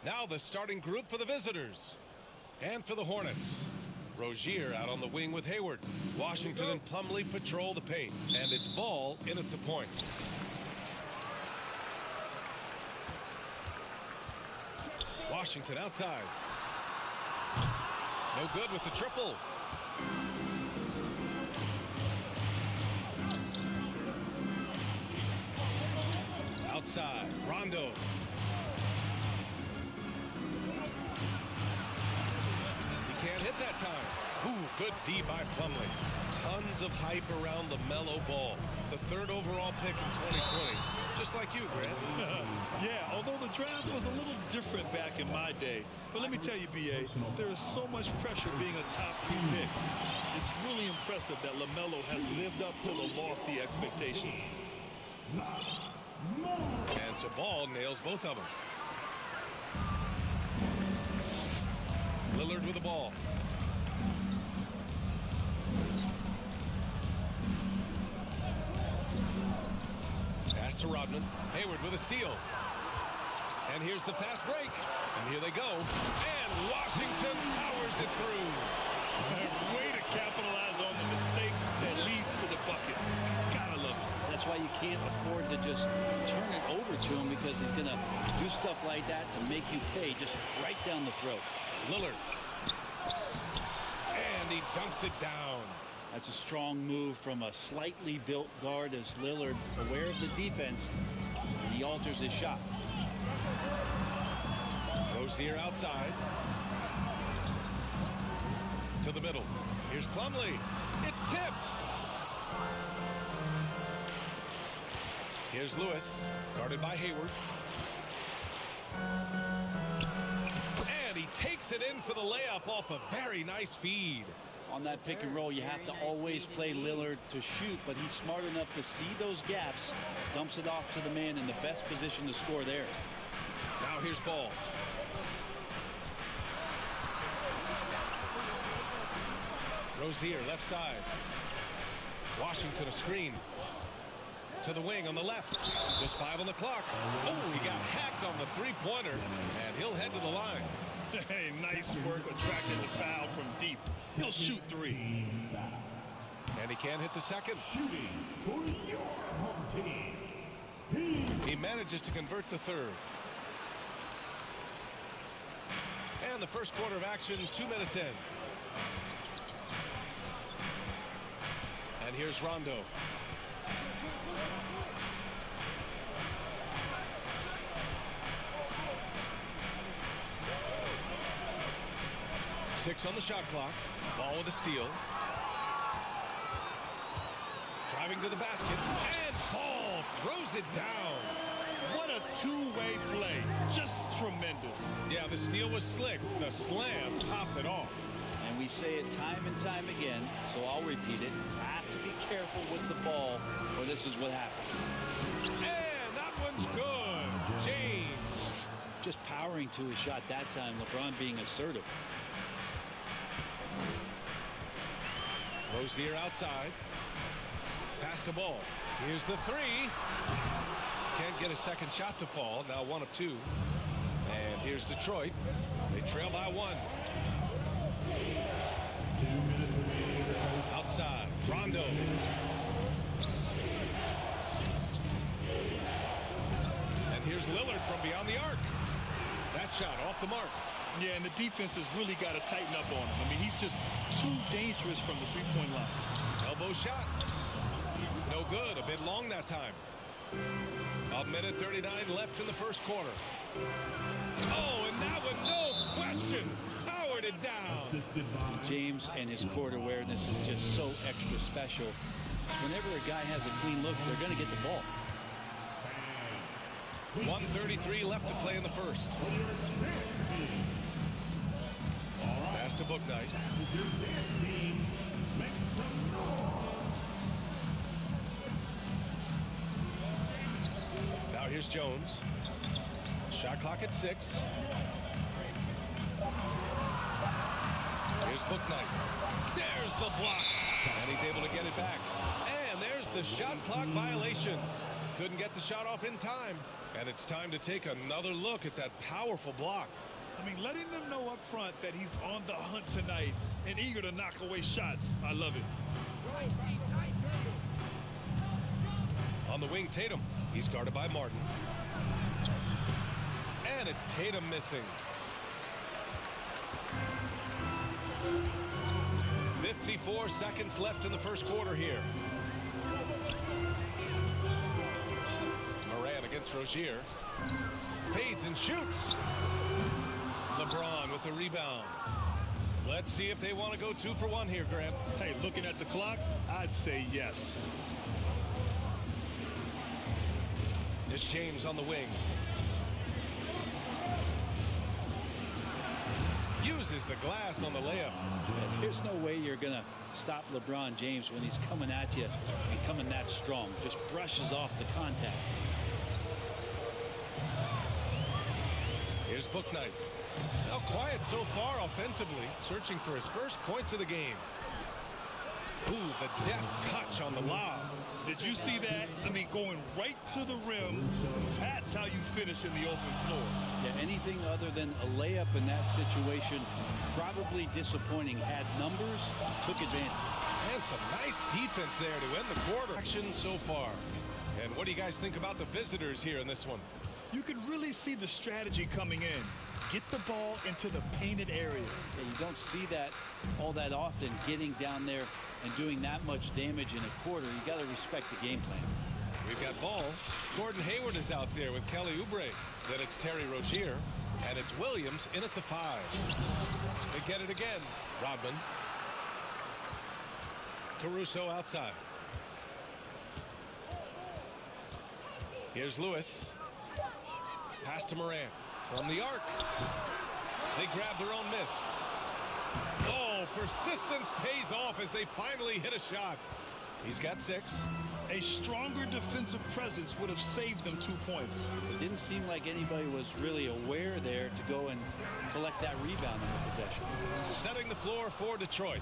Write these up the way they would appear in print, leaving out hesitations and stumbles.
Now the starting group for the visitors. And for the Hornets, Rozier out on the wing with Hayward. Washington and Plumlee patrol the paint. And it's ball in at the point. Washington outside. No good with the triple. Outside, Rondo. He can't hit that time. Ooh, good D by Plumlee. Tons of hype around the mellow ball. The third overall pick in 2020. Just like you, Grant. Yeah, although the draft was a little different back in my day. But let me tell you, B.A., there is so much pressure being a top 3 pick. It's really impressive that LaMelo has lived up to the lofty expectations. And so Ball nails both of them. Lillard with the ball. Pass to Rodman. Hayward with a steal. And here's the fast break. And here they go. And Washington powers it through. Way to capitalize on the mistake that leads to the bucket. Gotta love it. That's why you can't afford to just turn it over to him, because he's going to do stuff like that to make you pay just right down the throat. Lillard. And he dunks it down. That's a strong move from a slightly built guard as Lillard, aware of the defense, and he alters his shot. Rozier outside. To the middle. Here's Plumlee. It's tipped. Here's Lewis, guarded by Hayward. And he takes it in for the layup off a very nice feed. On that pick and roll, you have to always play Lillard to shoot, but he's smart enough to see those gaps, dumps it off to the man in the best position to score there. Now here's Ball. Rozier left side. Washington a screen. To the wing on the left. Just 5 on the clock. Oh, he got hacked on the three-pointer, and he'll head to the line. Hey, nice work attracting the foul from deep. He'll shoot 3. And he can't hit the second. Shooting for your home team. He manages to convert the third. And the first quarter of action, 2 minutes in. And here's Rondo. Six on the shot clock. Ball with a steal. Driving to the basket. And Ball throws it down. What a two-way play. Just tremendous. Yeah, the steal was slick. The slam topped it off. And we say it time and time again, so I'll repeat it. Have to be careful with the ball, or this is what happens. And that one's good. James. Just powering to his shot that time. LeBron being assertive. Rozier outside. Pass the ball. Here's the three. Can't get a second shot to fall. Now 1 of 2. And here's Detroit. They trail by 1. Outside. Rondo. And here's Lillard from beyond the arc. That shot off the mark. Yeah, and the defense has really got to tighten up on him. I mean, he's just too dangerous from the three-point line. Elbow shot. No good. A bit long that time. 1:39 left in the first quarter. Oh, and that one, no question, powered it down. James and his court awareness is just so extra special. Whenever a guy has a clean look, they're going to get the ball. 1:33 left to play in the first. Pass to Bouknight. Now here's Jones. Shot clock at 6. Here's Bouknight. There's the block. And he's able to get it back. And there's the shot clock violation. Couldn't get the shot off in time. And it's time to take another look at that powerful block. I mean, letting them know up front that he's on the hunt tonight and eager to knock away shots. I love it. On the wing, Tatum. He's guarded by Martin. And it's Tatum missing. 54 seconds left in the first quarter here. Moran against Rozier. Fades and shoots. LeBron with the rebound. Let's see if they want to go 2 for 1 here, Grant. Hey, looking at the clock, I'd say yes. It's James on the wing. Uses the glass on the layup. There's no way you're going to stop LeBron James when he's coming at you and coming that strong. Just brushes off the contact. Here's Bouknight. Now quiet so far offensively, searching for his first points of the game. Ooh, the deft touch on the lob. Did you see that? I mean, going right to the rim. That's how you finish in the open floor. Yeah, anything other than a layup in that situation, probably disappointing. Had numbers, took advantage. And some nice defense there to end the quarter. Action so far. And what do you guys think about the visitors here in this one? You can really see the strategy coming in. Get the ball into the painted area. Yeah, you don't see that all that often, getting down there and doing that much damage in a quarter. You got to respect the game plan. We've got ball. Gordon Hayward is out there with Kelly Oubre. Then it's Terry Rozier. And it's Williams in at the 5. They get it again. Rodman. Caruso outside. Here's Lewis. Pass to Morant. From the arc. They grab their own miss. Oh, persistence pays off as they finally hit a shot. He's got 6. A stronger defensive presence would have saved them 2 points. It didn't seem like anybody was really aware there to go and collect that rebound in the possession. Setting the floor for Detroit.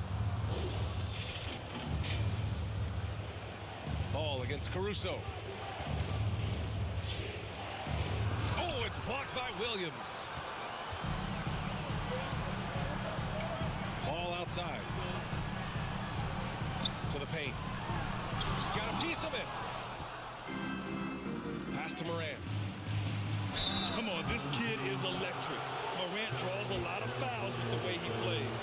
Ball against Caruso. Oh, it's blocked by Williams. Ball outside. To the paint. Got a piece of it. Pass to Morant. Come on, this kid is electric. Morant draws a lot of fouls with the way he plays.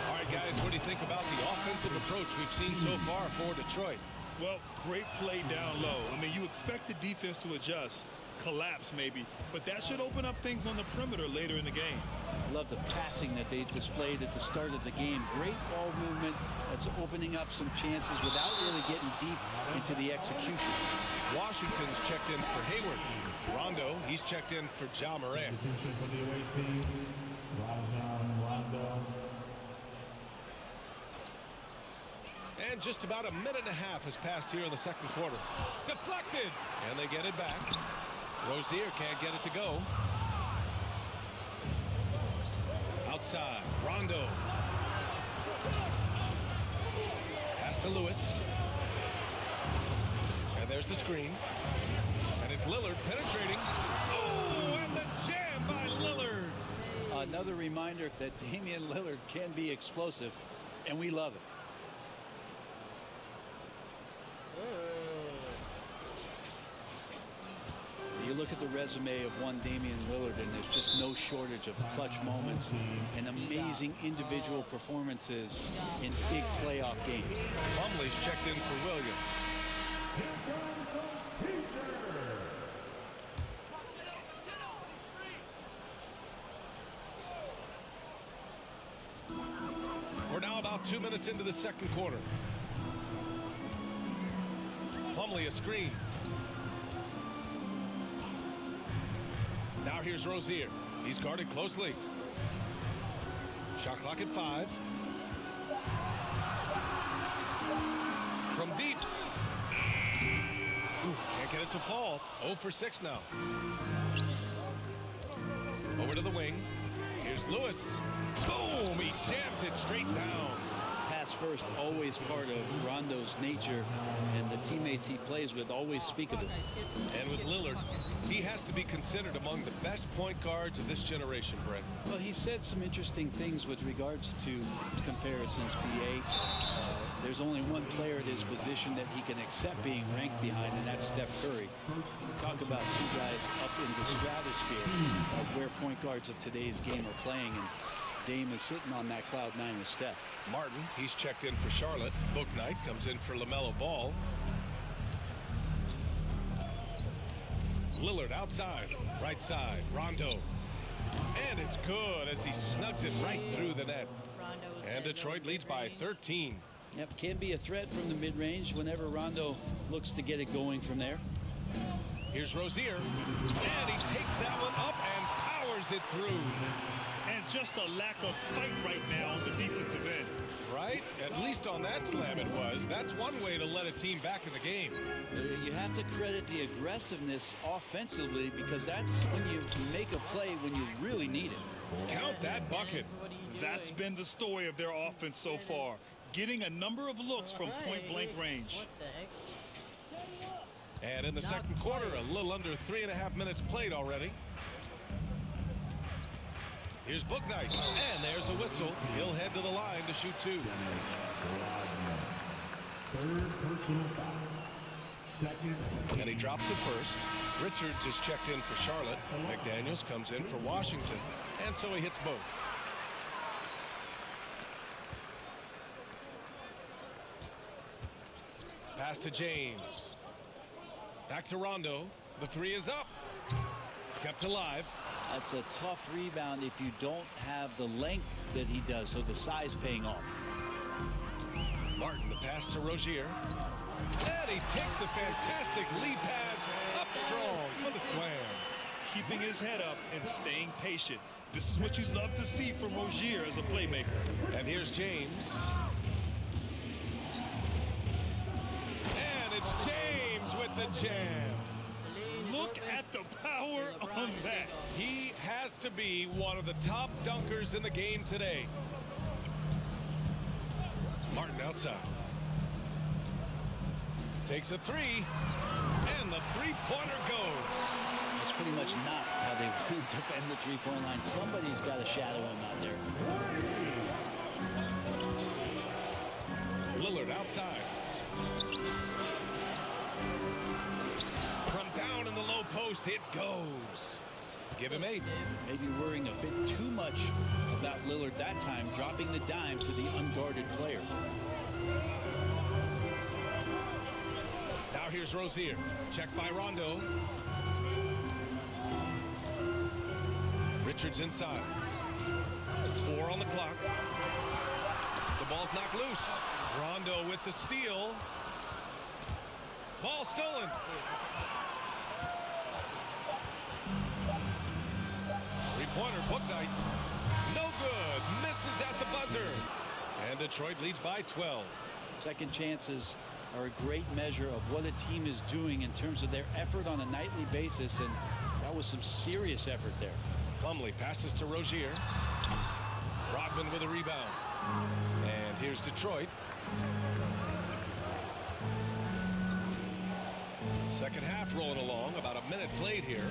All right, guys, what do you think about the offensive approach we've seen so far for Detroit? Well, great play down low. I mean, you expect the defense to adjust, collapse maybe, but that should open up things on the perimeter later in the game. I love the passing that they displayed at the start of the game. Great ball movement that's opening up some chances without really getting deep into the execution. Washington's checked in for Hayward. Rondo, he's checked in for Ja Morant. Substitution for the away team, Rajon Rondo. And just about a minute and a half has passed here in the second quarter. Deflected! And they get it back. Rozier can't get it to go. Outside, Rondo. Pass to Lewis. And there's the screen. And it's Lillard penetrating. Oh, and the jam by Lillard. Another reminder that Damian Lillard can be explosive, and we love it. You look at the resume of one Damian Lillard, and there's just no shortage of clutch moments and amazing individual performances in big playoff games. Plumlee's checked in for Williams. Here comes some teacher. We're now about 2 minutes into the second quarter. Plumlee a screen. Now here's Rozier. He's guarded closely. Shot clock at 5. From deep. Ooh, can't get it to fall. 0 for 6 now. Over to the wing. Here's Lewis. Boom! He jams it straight down. Had pass first, always part of Rondo's nature, and the teammates he plays with always speak of it. And with Lillard, he has to be considered among the best point guards of this generation, Brett. Well, he said some interesting things with regards to comparisons, BA. There's only one player at his position that he can accept being ranked behind, and that's Steph Curry. Talk about two guys up in the stratosphere of where point guards of today's game are playing, and Dame is sitting on that cloud 9 with Steph. Martin, he's checked in for Charlotte. Bouknight comes in for LaMelo Ball. Lillard outside, right side, Rondo. And it's good as he snugs it right through the net. And Detroit leads by 13. Yep, can be a threat from the mid-range whenever Rondo looks to get it going from there. Here's Rozier, and he takes that one up and powers it through. And just a lack of fight right now on the defensive end. Right? At least on that slam it was. That's one way to let a team back in the game. You have to credit the aggressiveness offensively, because that's when you make a play when you really need it. Count that bucket. That's been the story of their offense so far, getting a number of looks from point-blank range. What the heck? And in the second quarter, a little under 3.5 minutes played already. Here's Bouknight, and there's a whistle. He'll head to the line to shoot 2. Third personal foul. Second. And he drops it first. Richards is checked in for Charlotte. McDaniels comes in for Washington, and so he hits both. Pass to James. Back to Rondo. The 3 is up. Kept alive. That's a tough rebound if you don't have the length that he does, so the size paying off. Martin, the pass to Rozier. And he takes the fantastic lead pass up strong for the slam. Keeping his head up and staying patient. This is what you love to see from Rozier as a playmaker. And here's James. And it's James with the jam. Look at the power on that. He has to be one of the top dunkers in the game today. Martin outside. Takes a 3. And the three-pointer goes. That's pretty much not how they defend the three-point line. Somebody's got to shadow him out there. Lillard outside. From down in the low post, it goes. Give him 8. Maybe worrying a bit too much about Lillard that time, dropping the dime to the unguarded player. Now here's Rozier. Checked by Rondo. Richards inside. 4 on the clock. The ball's knocked loose. Rondo with the steal. Ball stolen. Three-pointer, Bouknight. No good. Misses at the buzzer. And Detroit leads by 12. Second chances are a great measure of what a team is doing in terms of their effort on a nightly basis, and that was some serious effort there. Plumlee passes to Rozier. Rodman with a rebound. And here's Detroit. Second half rolling along. About a minute played here.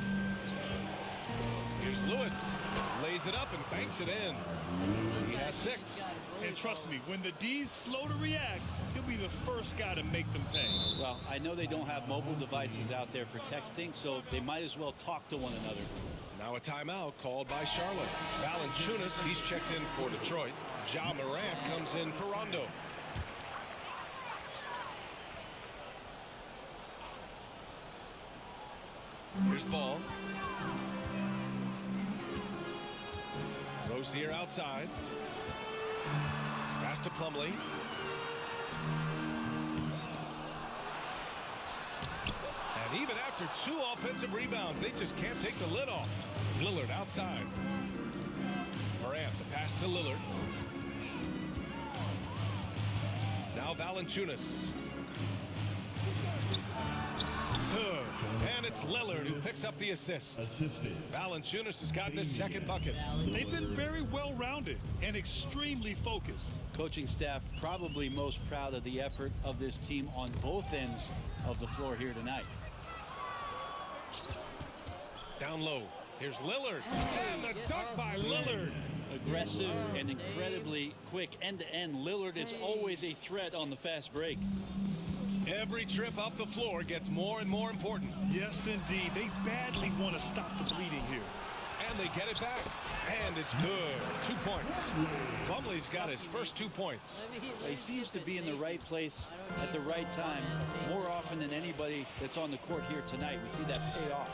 Here's Lewis. Lays it up and banks it in. He has 6. And trust me, when the D's slow to react, he'll be the first guy to make them pay. Well, I know they don't have mobile devices out there for texting, so they might as well talk to one another. Now a timeout called by Charlotte. Valanciunas, he's checked in for Detroit. Ja Morant comes in for Rondo. Here's Ball. Rozier outside. Pass to Plumlee. And even after 2 offensive rebounds, they just can't take the lid off. Lillard outside. Morant, the pass to Lillard. Now Valanciunas. Good. And it's Lillard who picks up the assist. Valanciunas has gotten his second bucket. They've been very well-rounded and extremely focused. Coaching staff probably most proud of the effort of this team on both ends of the floor here tonight. Down low. Here's Lillard. And the dunk by Lillard. Aggressive and incredibly quick end-to-end. Lillard is always a threat on the fast break. Every trip up the floor gets more and more important. Yes, indeed. They badly want to stop the bleeding here. And they get it back. And it's good. 2 points. Plumlee's got his first 2 points. He seems to be in the right place at the right time more often than anybody that's on the court here tonight. We see that pay off.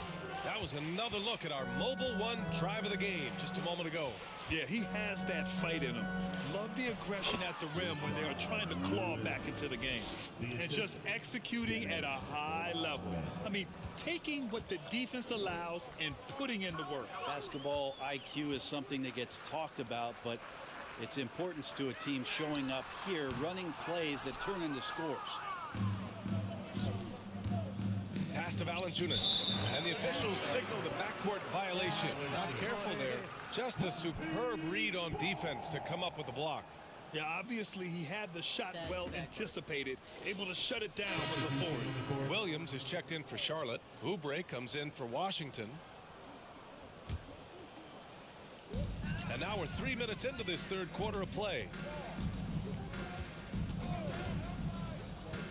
That was another look at our Mobile One drive of the game just a moment ago. Yeah, he has that fight in him. Love the aggression at the rim when they are trying to claw back into the game. And just executing at a high level. I mean, taking what the defense allows and putting in the work. Basketball IQ is something that gets talked about, but its importance to a team showing up here, running plays that turn into scores. Pass to Valanciunas. And the officials signal the backcourt violation. Not careful there. Just a superb read on defense to come up with the block. Yeah, obviously he had the shot well anticipated, able to shut it down with the forward. Williams is checked in for Charlotte. Oubre comes in for Washington. And now we're 3 minutes into this third quarter of play.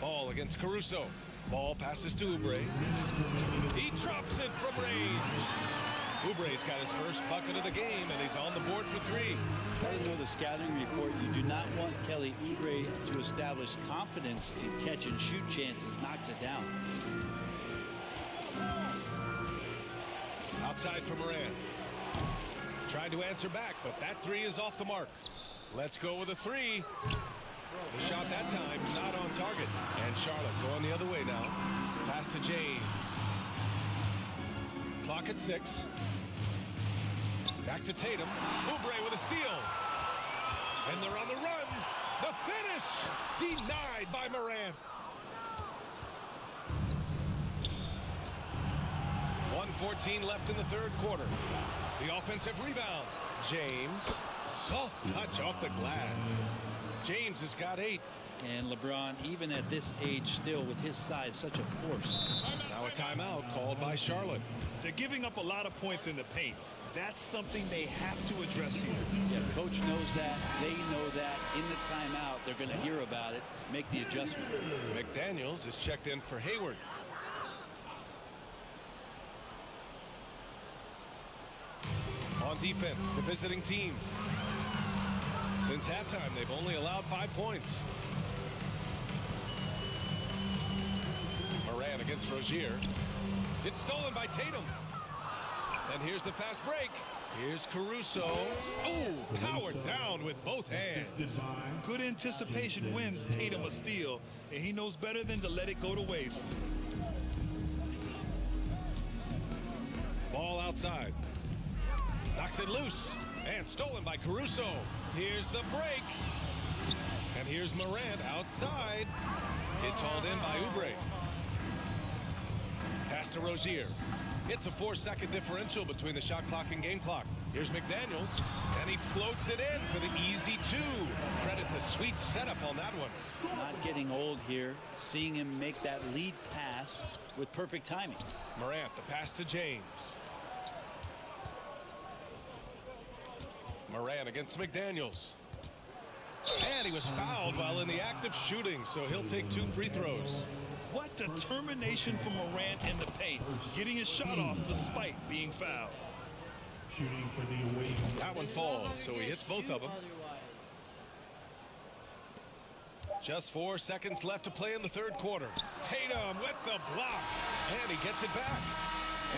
Ball against Caruso. Ball passes to Oubre. He drops it from range. Oubre's got his first bucket of the game, and he's on the board for 3. I didn't know the scouting report. You do not want Kelly Oubre to establish confidence in catch and shoot chances. Knocks it down. Outside for Moran. Tried to answer back, but that 3 is off the mark. Let's go with a 3. The shot that time not on target. And Charlotte going the other way now. Pass to James. Clock at 6. Back to Tatum. Oubre with a steal. And they're on the run. The finish denied by Morant. 1:14 left in the third quarter. The offensive rebound. James. Soft touch off the glass. James has got 8. And LeBron, even at this age, still with his size, such a force. Now a timeout called by Charlotte. They're giving up a lot of points in the paint. That's something they have to address here. Yeah, coach knows that. They know that. In the timeout, they're going to hear about it, make the adjustment. McDaniels is checked in for Hayward. On defense, the visiting team. Since halftime, they've only allowed 5 points. Moran against Rozier. It's stolen by Tatum. And here's the fast break. Here's Caruso. Oh, powered down with both hands. Good anticipation wins Tatum a steal, and he knows better than to let it go to waste. Ball outside. Knocks it loose. And stolen by Caruso. Here's the break. And here's Morant outside. It's hauled in by Oubre. Pass to Rozier. It's a 4-second differential between the shot clock and game clock. Here's McDaniels. And he floats it in for the easy 2. Credit the sweet setup on that one. Not getting old here. Seeing him make that lead pass with perfect timing. Morant, the pass to James. Moran against McDaniels. And he was fouled while in the act of shooting, so he'll take 2 free throws. What determination from Morant in the paint, getting his shot off despite being fouled. Shooting for the away team. That one falls, so he hits both of them. Just 4 seconds left to play in the third quarter. Tatum with the block, and he gets it back.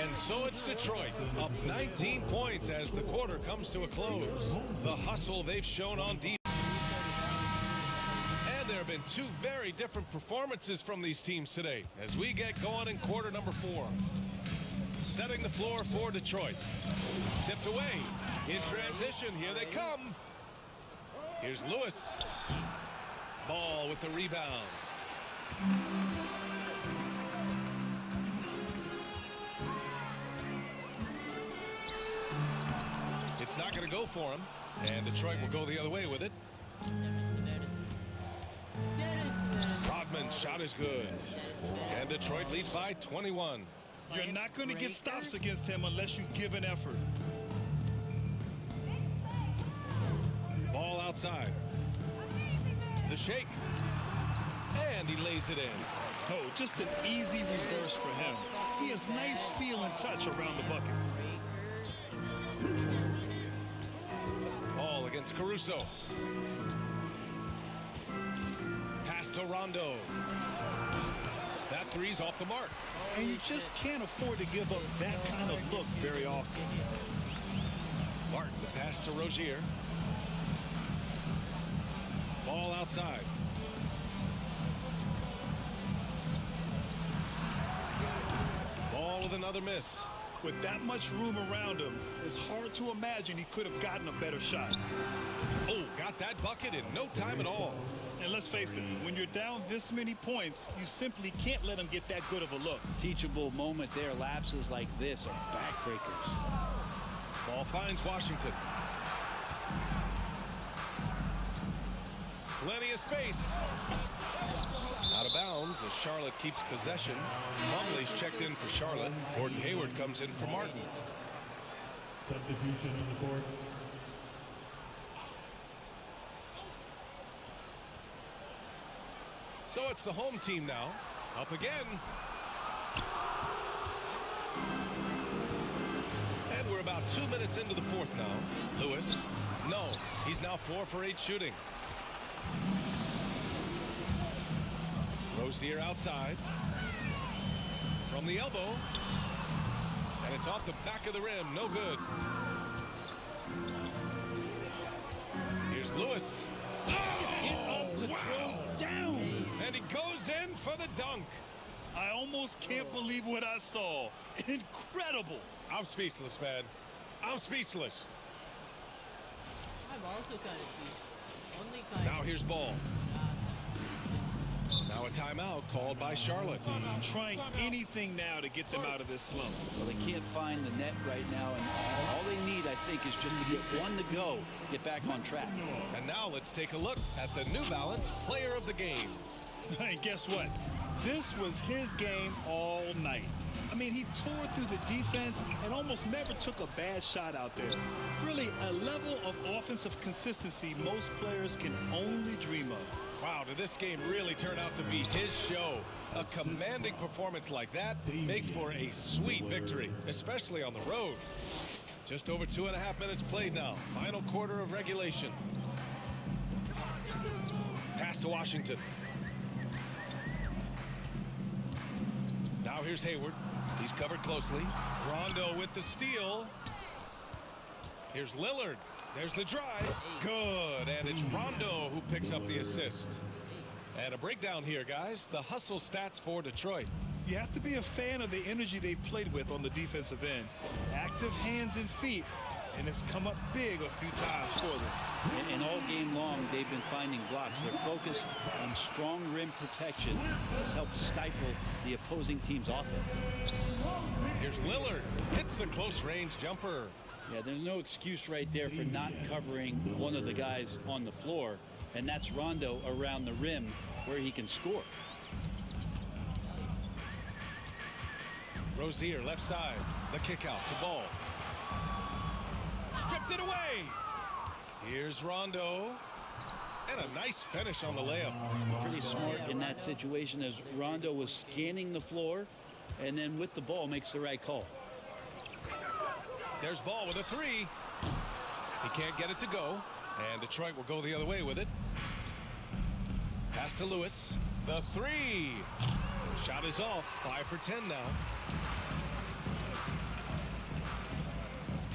And so it's Detroit, up 19 points as the quarter comes to a close. The hustle they've shown on defense. And there have been 2 very different performances from these teams today as we get going in quarter number 4. Setting the floor for Detroit. Tipped away. In transition, here they come. Here's Lewis. Ball with the rebound. It's not going to go for him. And Detroit will go the other way with it. Rodman's shot is good. And Detroit leads by 21. You're not going to get stops against him unless you give an effort. Ball outside. The shake. And he lays it in. Oh, just an easy reverse for him. He has nice feel and touch around the bucket. Ball against Caruso. Pass to Rondo. That three's off the mark. And you just can't afford to give up that kind of look very often. Martin, the pass to Rozier. Ball outside. Ball with another miss. With that much room around him, it's hard to imagine he could have gotten a better shot. Oh, got that bucket in no time at all. And let's face it, when you're down this many points, you simply can't let him get that good of a look. Teachable moment there. Lapses like this are backbreakers. Ball finds Washington. Plenty of space. Out of bounds as Charlotte keeps possession. Plumlee's checked in for Charlotte. Gordon Hayward comes in for Martin. Substitution on the court. So it's the home team now. Up again. And we're about 2 minutes into the fourth now. Lewis. No. He's now 4 for 8 shooting. Rozier outside. From the elbow. And it's off the back of the rim. No good. Here's Lewis. Oh, To wow. throw down. And he goes in for the dunk. I almost can't believe what I saw. Incredible. I'm speechless, man. I'm speechless. I'm also kind of speechless. Only kind Now here's ball. Now a timeout called by Charlotte. Trying anything now to get them out of this slump. Well, they can't find the net right now, and all they need, I think, is just to get one to go, get back on track. And now let's take a look at the New Balance Player of the Game. And guess what? This was his game all night. I mean, he tore through the defense and almost never took a bad shot out there. Really, a level of offensive consistency most players can only dream of. Wow, did this game really turn out to be his show? A commanding performance like that makes for a sweet victory, especially on the road. Just over 2.5 minutes played now. Final quarter of regulation. Pass to Washington. Now here's Hayward. He's covered closely. Rondo with the steal. Here's Lillard. There's the drive. Good. And it's Rondo who picks up the assist. And a breakdown here, guys. The hustle stats for Detroit. You have to be a fan of the energy they've played with on the defensive end. Active hands and feet, and it's come up big a few times for them. And all game long, they've been finding blocks. Their focus on strong rim protection has helped stifle the opposing team's offense. Here's Lillard. Hits the close-range jumper. Yeah, there's no excuse right there for not covering one of the guys on the floor, and that's Rondo around the rim where he can score. Rozier, left side. The kick out to Ball. Stripped it away. Here's Rondo. And a nice finish on the layup. Pretty smart in that situation as Rondo was scanning the floor, and then with the ball makes the right call. There's Ball with a three. He can't get it to go. And Detroit will go the other way with it. Pass to Lewis. The three. Shot is off. 5 for 10 now.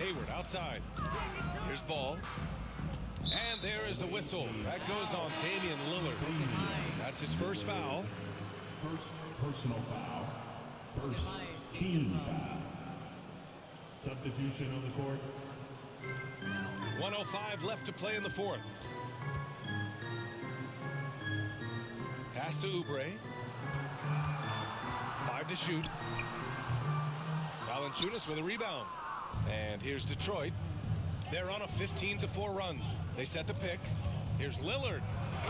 Hayward outside. Here's Ball. And there is the whistle. That goes on Damian Lillard. That's his first foul. First personal foul. First team foul. Substitution on the court. 1:05 left to play in the fourth. Pass to Oubre. 5 to shoot. Valanciunas with a rebound. And here's Detroit. They're on a 15-4 run. They set the pick. Here's Lillard.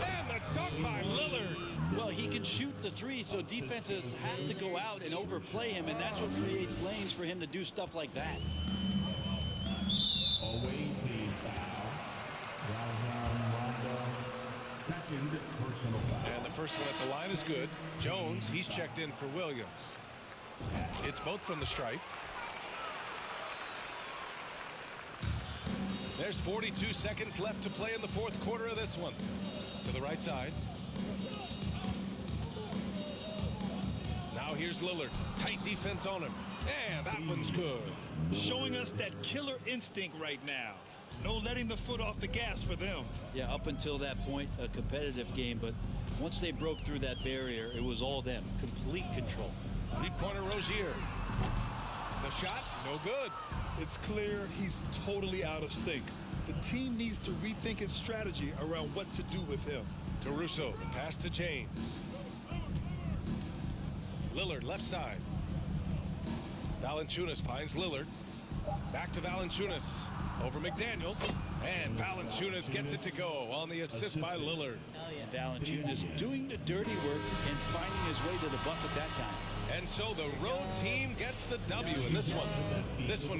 And the dunk by Lillard. Well, he can shoot the three, so defenses have to go out and overplay him, and that's what creates lanes for him to do stuff like that. Away team foul. Rondo. Second personal foul. And the first one at the line is good. Jones, he's checked in for Williams. It's both from the stripe. There's 42 seconds left to play in the fourth quarter of this one. To the right side. Now here's Lillard. Tight defense on him. And that one's good. Showing us that killer instinct right now. No letting the foot off the gas for them. Yeah, up until that point, a competitive game, but once they broke through that barrier, it was all them. Complete control. Three-pointer Rozier. The shot, no good. It's clear he's totally out of sync. The team needs to rethink its strategy around what to do with him. Caruso, the pass to James. Lillard, left side. Valanciunas finds Lillard. Back to Valanciunas. Over McDaniels. And Valanciunas gets it to go on the assist by Lillard. Hell yeah. Valanciunas doing the dirty work and finding his way to the bucket that time. And so the road team gets the W in this one. This one